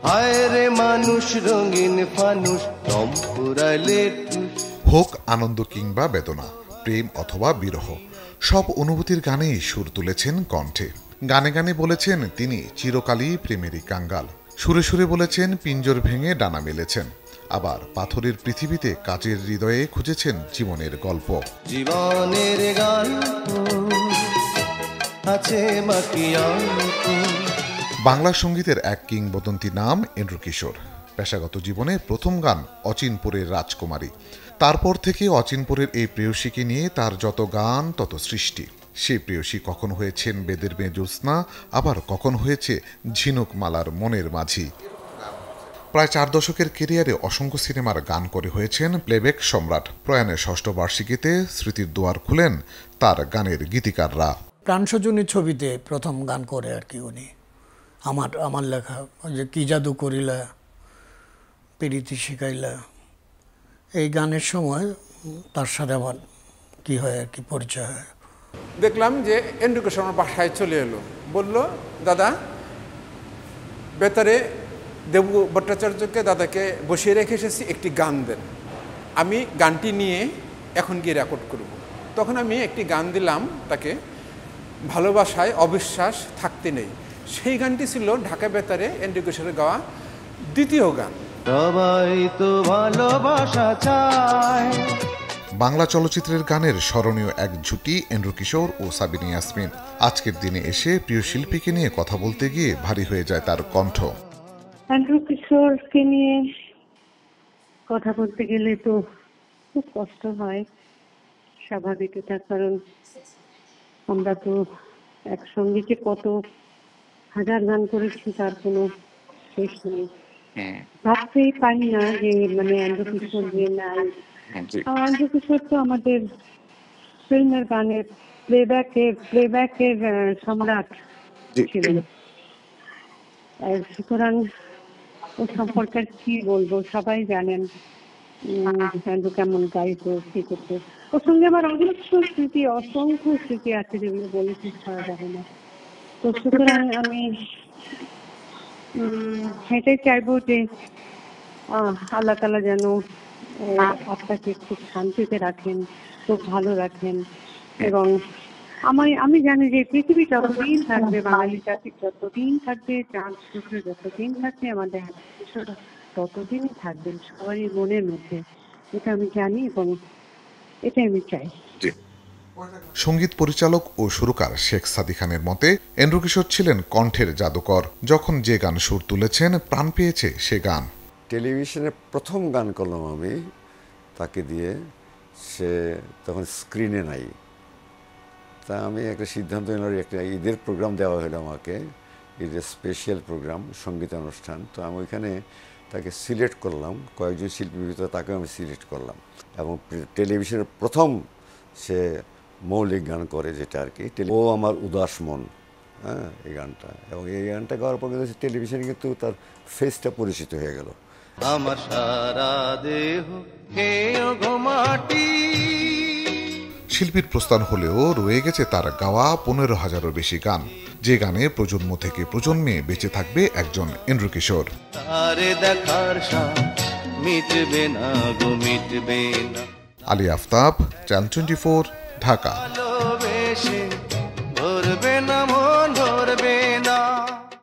হায় রে মানুষ রঙিন ফানুষ দম ফুরাইলে হোক আনন্দ কিংবা বেদনা, প্রেম অথবা বিরহ, সব অনুভূতির গানেই সুর তুলেছেন কণ্ঠে। গানে গানে বলেছেন তিনি চিরকালই প্রেমেরই কাঙ্গাল। সুরে সুরে বলেছেন পিঞ্জর ভেঙে ডানা মেলেছেন। আবার পাথরের পৃথিবীতে কাজের হৃদয়ে খুঁজেছেন জীবনের গল্প। জীবনের গল্প আছে বাংলা সঙ্গীতের এক কিংবদন্তি নাম এন্ড্রু কিশোর। পেশাগত জীবনে প্রথম গান অচিনপুরের রাজকুমারী। তারপর থেকে অচিনপুরের এই প্রেয়সীকে নিয়ে তার যত গান তত সৃষ্টি। সেই প্রেয়সী কখন হয়েছেন বেদের মেয়ে জ্যোৎস্না, আবার কখন হয়েছে ঝিনুক মালার মনের মাঝি। প্রায় 4 দশকের কেরিয়ারে অসংখ্য সিনেমার গান করে হয়েছেন প্লেব্যাক সম্রাট। প্রয়াণের 6ষ্ঠ বার্ষিকীতে স্মৃতির দুয়ার খুলেন তার গানের গীতিকাররা। প্রাণসজনী ছবিতে প্রথম গান করে আর কি উনি, আমার লেখা, যে কি জাদু করিলা প্রীতি শিখাইলা, এই গানের সময় তার সাথে আমার কি হয় আর কি পরিচয় হয়। দেখলাম যে এন্ড্রু কিশোর আমার বাসায় চলে এলো, বলল দাদা বেতারে দেবু ভট্টাচার্যকে দাদাকে বসিয়ে রেখে এসেছি, একটি গান দেন, আমি গানটি নিয়ে এখন গিয়ে রেকর্ড করব। তখন আমি একটি গান দিলাম তাকে, ভালোবাসায় অবিশ্বাস থাকতে নেই। সেই গানটি ছিল ঢাকা বেতারে এন্ড্রু কিশোরের গাওয়া দ্বিতীয় গান। সবাই তো ভালোবাসা চায়। বাংলা চলচ্চিত্রের গানের স্মরণীয় এক জুটি এন্ড্রু কিশোর ও সাবিনা ইয়াসমিন। আজকের দিনে এসে প্রিয় শিল্পীকে নিয়ে কথা বলতে গিয়ে ভারী হয়ে যায় তার কণ্ঠ। এন্ড্রু কিশোরকে নিয়ে কথা বলতে গেলে তো খুব কষ্ট হয়, স্বাভাবিক এটা, কারণ আমরা তো একসঙ্গে যে কত হাজার গান করেছি তার কোনো শেষ নেই। ভাবতেই পারি না যে মানে এন্ড্রু কিশোর যে নাই। এন্ড্রু কিশোর তো আমাদের ফিল্মের গানের প্লেব্যাকের সম্রাট ছিলেন। সুতরাং ও সম্পর্কে কি বলবো, সবাই জানেন এন্ড্রু কেমন গাইতো, কি করতো। ওর সঙ্গে আমার অসংখ্য স্মৃতি আছে যেগুলো বলে ঠিক করা যাবে না। তো সুতরাং আমি সেটাই চাইবো যে আল্লাহ তাআলা যেন আপনাকে খুব শান্তিতে রাখেন, খুব ভালো রাখেন। এবং আমি জানি যে পৃথিবী যতদিন থাকবে, বাঙালি জাতি যতদিন থাকবে, চাঁদ সূর্য যতদিন থাকবে, আমাদের ততদিনই থাকবেন সবারই মনের মধ্যে। এটা আমি জানি এবং এটাই আমি চাই। সঙ্গীত পরিচালক ও সুরকার শেখ সাদী খানের মতে এন্ড্রু কিশোর ছিলেন কণ্ঠের জাদুকর। যখন যে গান সুর তুলেছেন প্রাণ পেয়েছে সে গান। টেলিভিশনে প্রথম গান করলাম আমি তাকে দিয়ে, সে তখন স্ক্রিনে নাই। তা আমি একটা সিদ্ধান্ত নিলাম, একটা ঈদের প্রোগ্রাম দেওয়া হলো আমাকে, ঈদের স্পেশাল প্রোগ্রাম, সঙ্গীত অনুষ্ঠান। তো আমি ওইখানে তাকে সিলেক্ট করলাম, কয়েকজন শিল্পীর ভিতরে তাকে আমি সিলেক্ট করলাম। এবং টেলিভিশনের প্রথম সে মৌলিক গান করে, যেটা আর কি ও আমার উদাস মন, হ্যাঁ, এই গানটা। এবং এই গানটা গাওয়ার পর কিন্তু টেলিভিশনে কিন্তু তার ফেসটা পরিচিত হয়ে গেল। আমার সারা দেহ মাটি। শিল্পীর প্রস্থান হলেও রয়ে গেছে তার গাওয়া 15,000-এরও বেশি গান, যে গানে প্রজন্ম থেকে প্রজন্মে বেঁচে থাকবে একজন এন্ড্রু কিশোর। তারে দেখার সাথ মিটবে না গো, মিটবে না। আলী আফতাব, চ্যানেল 24, ঢাকা।